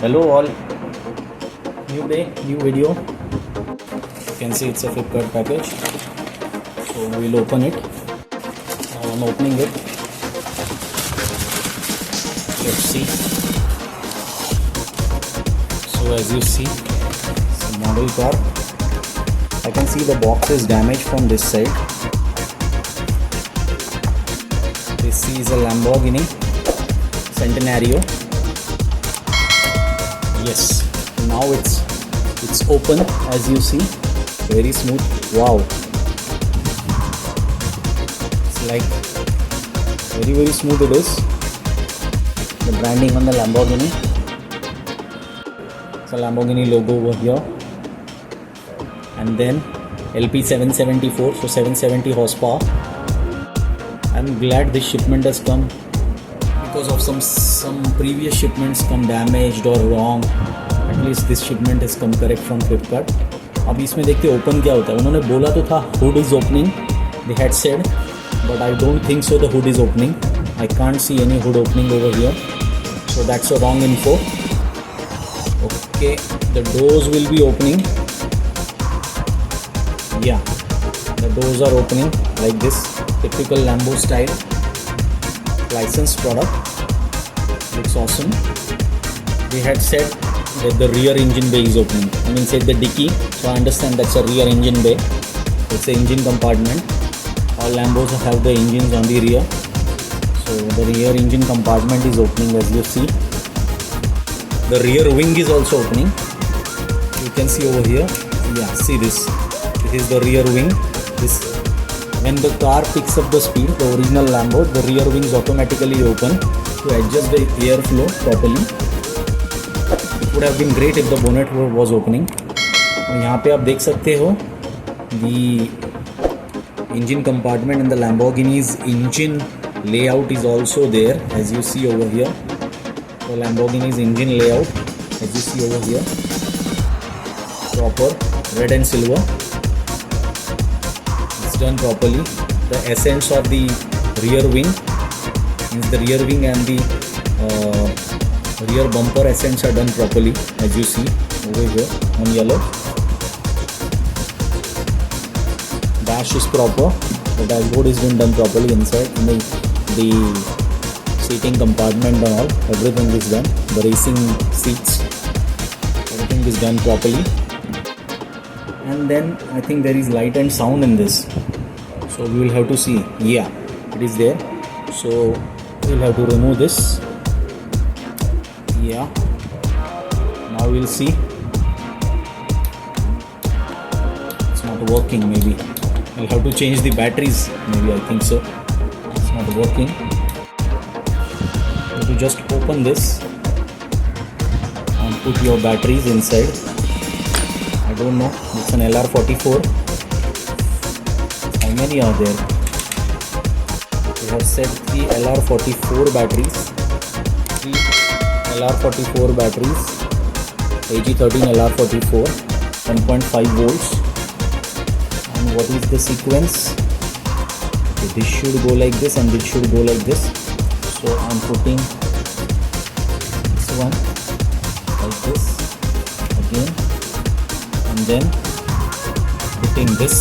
Hello all, new day, new video. You can see it's a Flipkart package. So we'll open it. Now I'm opening it. Let's see. So as you see, it's a model car. I can see the box is damaged from this side. This is a Lamborghini Centenario. Yes, now it's open as you see. Very smooth. Wow, it's like very smooth it is. The branding on the Lamborghini. It's a Lamborghini logo over here. And then LP 774, so 770 horsepower. I'm glad this shipment has come because of some previous shipments come damaged or wrong. At least this shipment has come correct from Flipkart. अब इसमें देखते open क्या होता है. उन्होंने बोला तो था hood is opening, they had said, but I don't think so the hood is opening. I can't see any hood opening over here, so that's a wrong info. Okay, the doors will be opening. Yeah, the doors are opening like this, typical Lambo style. Licensed product, looks awesome. They had said that the rear engine bay is opening. I mean, said the dicky, so I understand that's a rear engine bay. It's an engine compartment. All Lambos have the engines on the rear, so the rear engine compartment is opening as you see. The rear wing is also opening. You can see over here. Yeah, see this. This is the rear wing. This, when the car picks up the speed, the original Lambo, the rear wings automatically open to adjust the airflow properly. It would have been great if the bonnet was opening. और यहाँ पे आप देख सकते हो the engine compartment in the Lamborghini's engine layout is also there as you see over here. The Lamborghini's engine layout as you see over here, proper red and silver. Done properly. The essence of the rear wing, means the rear wing and the rear bumper essence are done properly as you see over here on yellow. Dash is proper. The dashboard is been done properly inside. The seating compartment and all, everything is done. The racing seats, everything is done properly. And then I think there is light and sound in this, so we will have to see. Yeah, it is there, so we will have to remove this. Yeah, now we will see. It's not working. Maybe we'll have to change the batteries. Maybe, I think so. It's not working. You have to just open this and put your batteries inside. I don't know, it's an LR44. How many are there? They have said 3 LR44 batteries. 3 LR44 batteries. AG13 LR44, 1.5 volts. And what is the sequence? Okay, this should go like this and this should go like this. So I'm putting this one like this again. And then putting this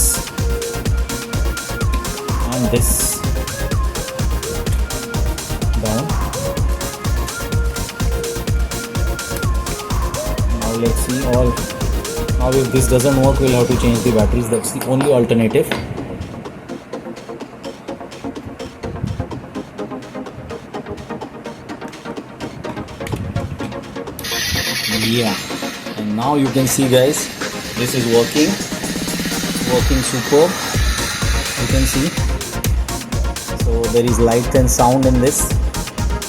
and this down. Now let's see all. Now if this doesn't work, we'll have to change the batteries. That's the only alternative. Yeah, and now you can see, guys, this is working superb. You can see, so there is light and sound in this.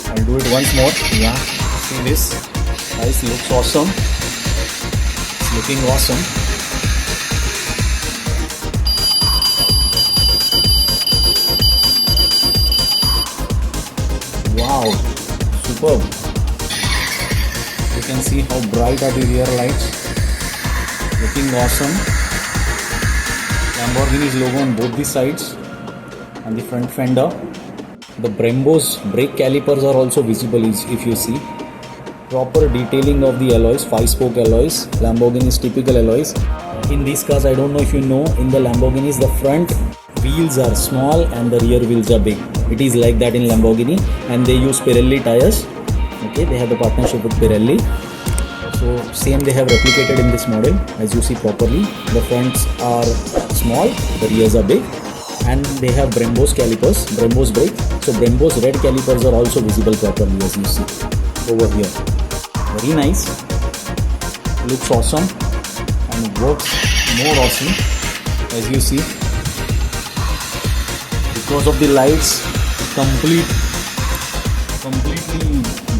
I'll do it once more. Yeah, see this, guys, looks awesome. It's looking awesome. Wow, superb. You can see how bright are the rear lights. Looking awesome. Lamborghini's logo on both the sides and the front fender. The Brembo's brake calipers are also visible if you see. proper detailing of the alloys, 5-spoke alloys, Lamborghini's typical alloys. In these cars, I don't know if you know, in the Lamborghinis the front wheels are small and the rear wheels are big. It is like that in Lamborghini, and they use Pirelli tires. Okay, they have the partnership with Pirelli. So same they have replicated in this model, as you see properly. The fronts are small, the rears are big, and they have Brembo's calipers, Brembo's brake. So Brembo's red calipers are also visible properly, as you see over here. Very nice, looks awesome and works more awesome, as you see. Because of the lights, completely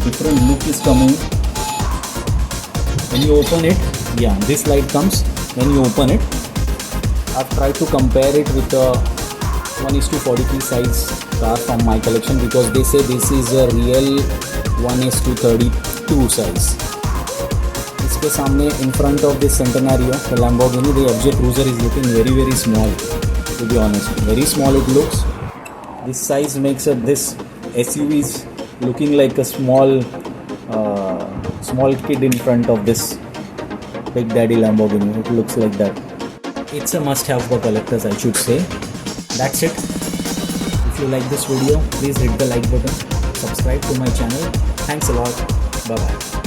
different look is coming. When you open it, yeah, this light comes when you open it. I've tried to compare it with a 1:43 size car from my collection, because they say this is a real 1:32 size. इसके सामने in front of this Centenario, the Lamborghini, the FJ Cruiser is looking very small, to be honest. Very small it looks. This size makes up this SUV is looking like a small kid in front of this Big Daddy Lamborghini. It looks like that. It's a must-have for collectors, I should say. That's it. If you like this video, please hit the like button, subscribe to my channel. Thanks a lot. Bye bye.